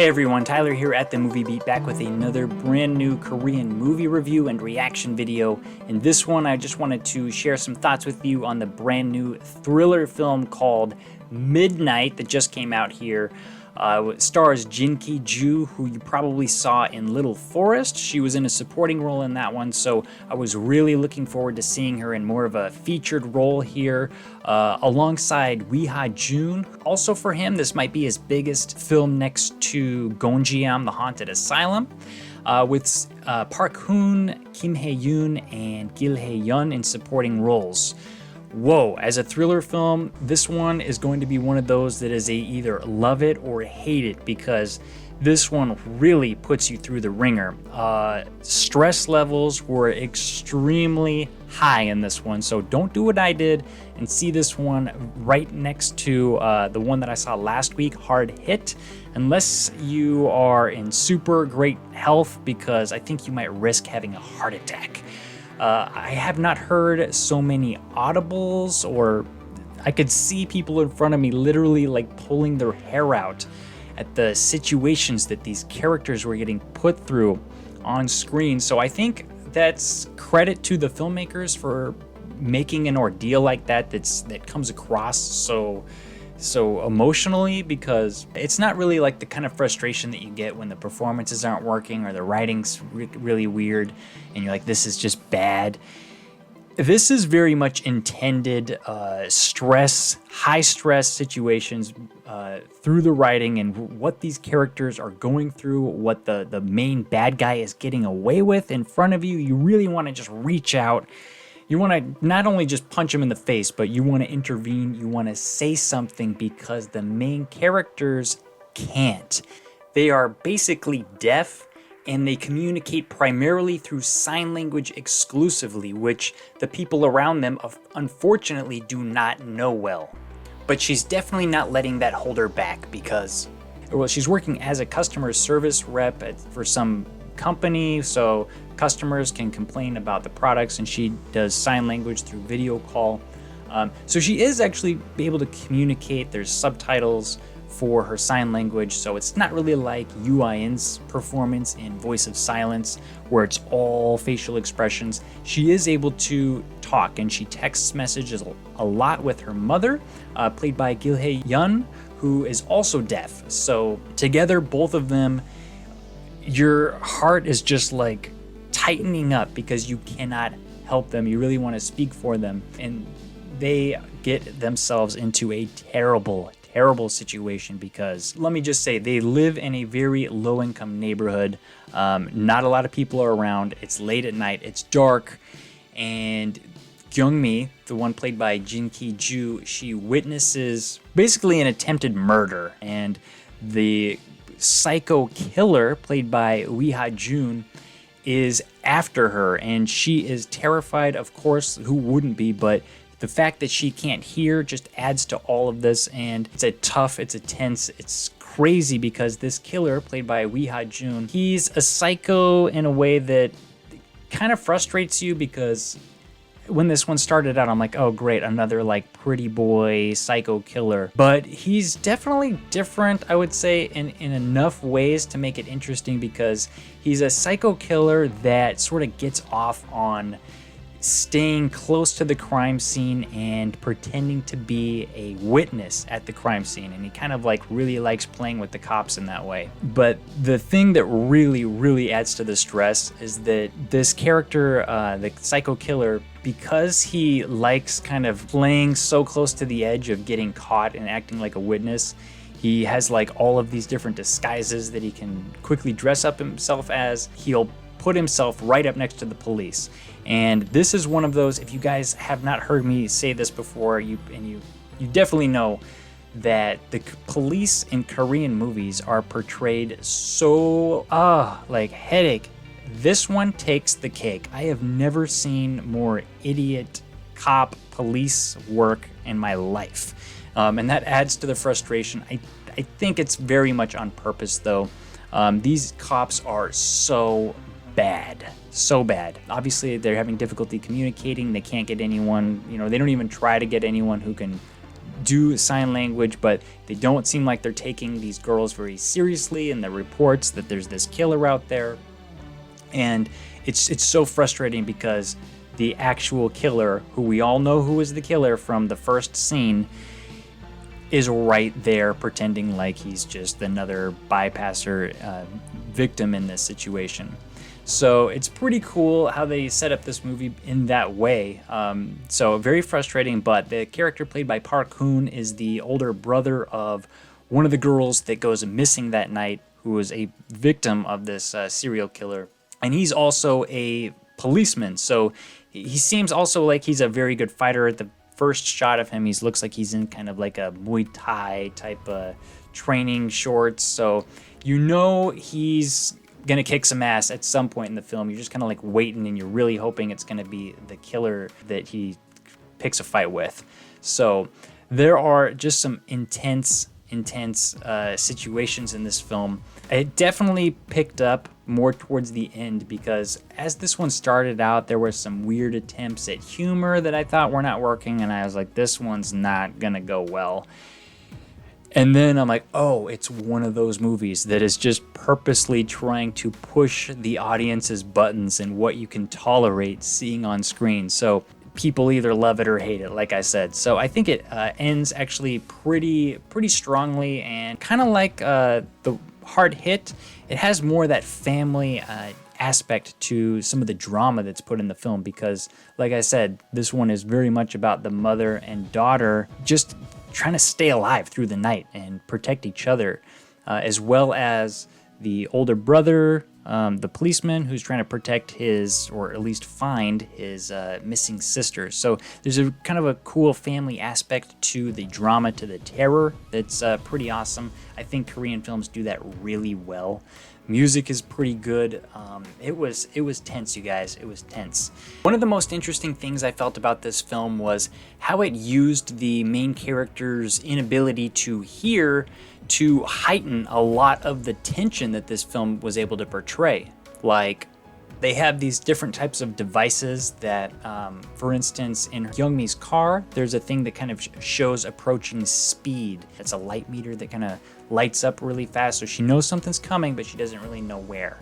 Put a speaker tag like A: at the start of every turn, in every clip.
A: Hey everyone, Tyler here at The Movie Beat, back with another brand new Korean movie review and reaction video. In this one, I just wanted to share some thoughts with you on the brand new thriller film called Midnight that just came out here. It stars Jin Ki-joo, who you probably saw in Little Forest. She was in a supporting role in that one, so I was really looking forward to seeing her in more of a featured role here, alongside Ha-joon. Also for him, this might be his biggest film next to Gonjiam, The Haunted Asylum, with Park Hoon, Kim Hae-yeon, and Hae-yeon in supporting roles. Whoa, as a thriller film, this one is going to be one of those that is either love it or hate it, because this one really puts you through the ringer. Stress levels were extremely high in this one, so don't do what I did and see this one right next to the one that I saw last week, Hard Hit, unless you are in super great health, because I think you might risk having a heart attack. I have not heard so many audibles, or I could see people in front of me literally like pulling their hair out at the situations that these characters were getting put through on screen. So I think that's credit to the filmmakers for making an ordeal like that that comes across so emotionally, because it's not really like the kind of frustration that you get when the performances aren't working or the writing's really weird and you're like, this is just bad. This is very much intended high stress situations through the writing and what these characters are going through, what the main bad guy is getting away with in front of you. You really want to just reach out. You want to not only just punch him in the face, but you want to intervene. You want to say something, because the main characters can't. They are basically deaf, and they communicate primarily through sign language exclusively, which the people around them unfortunately do not know well. But she's definitely not letting that hold her back, because, well, she's working as a customer service rep for some company, so customers can complain about the products, and she does sign language through video call. So she is actually able to communicate. There's subtitles for her sign language, so it's not really like Yoo-in's performance in Voice of Silence, where it's all facial expressions. She is able to talk, and she texts messages a lot with her mother, played by Hae-yeon, who is also deaf. So together, both of them, your heart is just like tightening up because you cannot help them. You really want to speak for them, and they get themselves into a terrible situation, because let me just say, they live in a very low-income neighborhood. Not a lot of people are around. It's late at night. It's dark, and Kyung-mi, the one played by Jin Ki-joo, she witnesses basically an attempted murder, and the psycho killer played by Ha-joon is after her, and she is terrified. Of course, who wouldn't be? But the fact that she can't hear just adds to all of this, and it's tense, it's crazy, because this killer played by Ha-joon, he's a psycho in a way that kind of frustrates you, because when this one started out, I'm like, oh great, another like pretty boy psycho killer. But he's definitely different, I would say, in enough ways to make it interesting, because he's a psycho killer that sort of gets off on staying close to the crime scene and pretending to be a witness at the crime scene, and he kind of like really likes playing with the cops in that way. But the thing that really adds to the stress is that this character, the psycho killer, because he likes kind of playing so close to the edge of getting caught and acting like a witness, he has like all of these different disguises that he can quickly dress up himself as. He'll put himself right up next to the police. And this is one of those, if you guys have not heard me say this before, you definitely know that the police in Korean movies are portrayed so, like headache. This one takes the cake. I have never seen more idiot cop police work in my life. And that adds to the frustration. I think it's very much on purpose, though. These cops are so bad. Obviously, they're having difficulty communicating. They can't get anyone, they don't even try to get anyone who can do sign language, but they don't seem like they're taking these girls very seriously, and the reports that there's this killer out there. And it's so frustrating because the actual killer, who we all know who is the killer from the first scene, is right there pretending like he's just another bypasser victim in this situation. So it's pretty cool how they set up this movie in that way. So very frustrating, but the character played by Park Hoon is the older brother of one of the girls that goes missing that night, who was a victim of this serial killer. And he's also a policeman, so he seems also like he's a very good fighter. At the first shot of him, he looks like he's in kind of like a Muay Thai type training shorts, so you know he's gonna kick some ass at some point in the film. You're just kind of like waiting, and you're really hoping it's gonna be the killer that he picks a fight with. So there are just some intense situations in this film. It definitely picked up more towards the end, because as this one started out, there were some weird attempts at humor that I thought were not working, and I was like, this one's not gonna go well. And then I'm like, oh, it's one of those movies that is just purposely trying to push the audience's buttons and what you can tolerate seeing on screen. So people either love it or hate it, like I said. So I think it ends actually pretty strongly, and kind of like the Hard Hit, it has more of that family aspect to some of the drama that's put in the film, because like I said, this one is very much about the mother and daughter just trying to stay alive through the night and protect each other, as well as the older brother, the policeman, who's trying to protect his, or at least find his missing sister. So there's a kind of a cool family aspect to the drama, to the terror, that's pretty awesome. I think Korean films do that really well. Music is pretty good. It was tense, you guys. It was tense. One of the most interesting things I felt about this film was how it used the main character's inability to hear to heighten a lot of the tension that this film was able to portray. Like, they have these different types of devices that, for instance, in Youngmi's car, there's a thing that kind of shows approaching speed. It's a light meter that kind of lights up really fast, so she knows something's coming, but she doesn't really know where.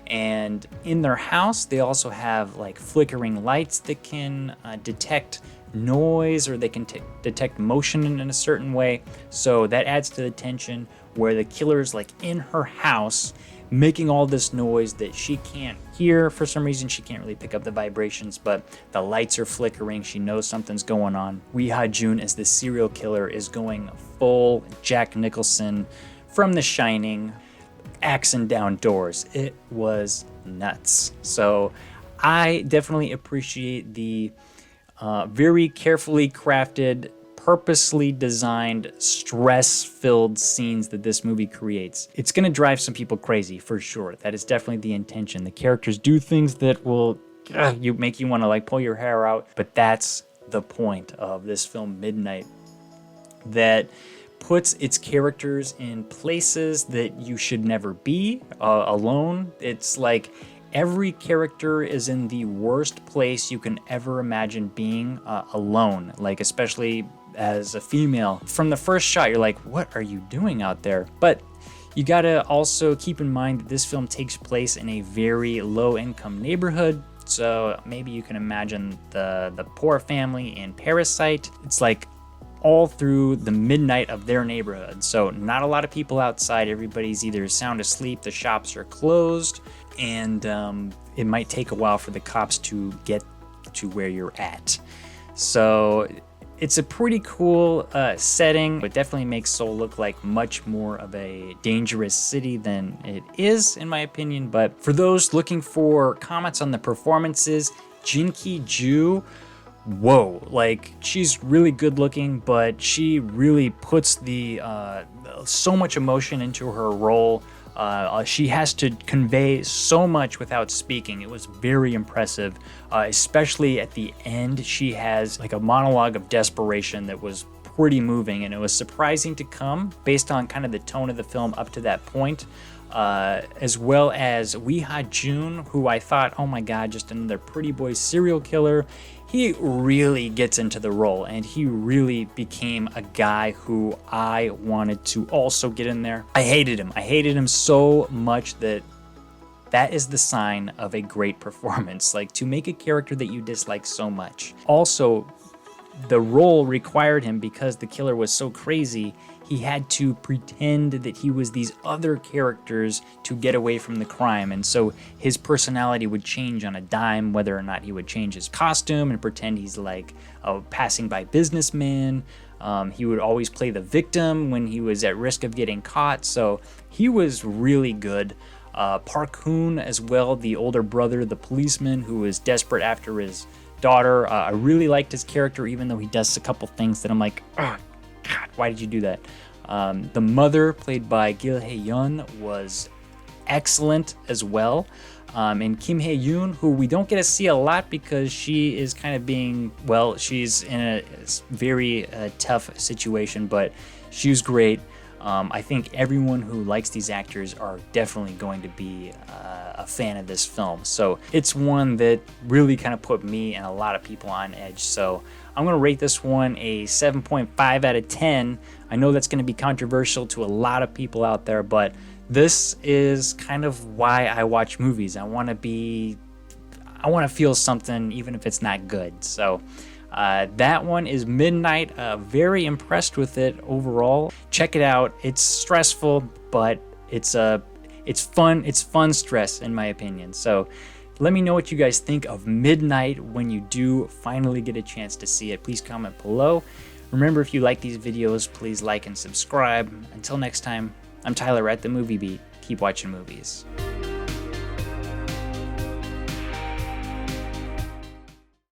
A: And in their house, they also have like flickering lights that can detect noise, or they can detect motion in a certain way. So that adds to the tension, where the killer's like in her house making all this noise that she can't hear. For some reason, she can't really pick up the vibrations, but the lights are flickering. She knows something's going on. Ha-joon, as the serial killer, is going full Jack Nicholson from The Shining, axing down doors. It was nuts. So I definitely appreciate the very carefully crafted, purposely designed, stress-filled scenes that this movie creates. It's gonna drive some people crazy, for sure. That is definitely the intention. The characters do things that will make you want to like pull your hair out, but that's the point of this film, Midnight, that puts its characters in places that you should never be alone. It's like every character is in the worst place you can ever imagine being alone, like especially as a female. From the first shot, you're like, what are you doing out there? But you gotta also keep in mind that this film takes place in a very low-income neighborhood. So maybe you can imagine the poor family in Parasite. It's like all through the midnight of their neighborhood. So not a lot of people outside. Everybody's either sound asleep, the shops are closed, and it might take a while for the cops to get to where you're at. So it's a pretty cool setting. It definitely makes Seoul look like much more of a dangerous city than it is, in my opinion. But for those looking for comments on the performances, Jin Ki-joo, whoa, like, she's really good looking, but she really puts the so much emotion into her role. She has to convey so much without speaking. It was very impressive, especially at the end. She has like a monologue of desperation that was pretty moving, and it was surprising to come based on kind of the tone of the film up to that point. As well as Ha-joon, who I thought, oh my god, just another pretty boy serial killer. he really gets into the role, and he really became a guy who I wanted to also get in there. I hated him so much that is the sign of a great performance, like to make a character that you dislike so much. Also, the role required him, because the killer was so crazy, he had to pretend that he was these other characters to get away from the crime. And so his personality would change on a dime, whether or not he would change his costume and pretend he's like a passing by businessman. He would always play the victim when he was at risk of getting caught. So he was really good. Park Hoon as well, the older brother, the policeman who was desperate after his daughter. I really liked his character, even though he does a couple things that I'm like, oh, God, why did you do that? The mother, played by Hae-yeon, was excellent as well. And Kim Hae-yoon, who we don't get to see a lot because she is kind of being, well, she's in a very tough situation, but she was great. I think everyone who likes these actors are definitely going to be a fan of this film. So it's one that really kind of put me and a lot of people on edge. So I'm going to rate this one a 7.5 out of 10. I know that's going to be controversial to a lot of people out there, but this is kind of why I watch movies. I want to feel something even if it's not good. So that one is Midnight. Very impressed with it overall. Check it out. It's stressful, but it's fun. It's fun stress, in my opinion. So let me know what you guys think of Midnight when you do finally get a chance to see it. Please comment below. Remember, if you like these videos, please like and subscribe. Until next time, I'm Tyler at The Movie Beat. Keep watching movies.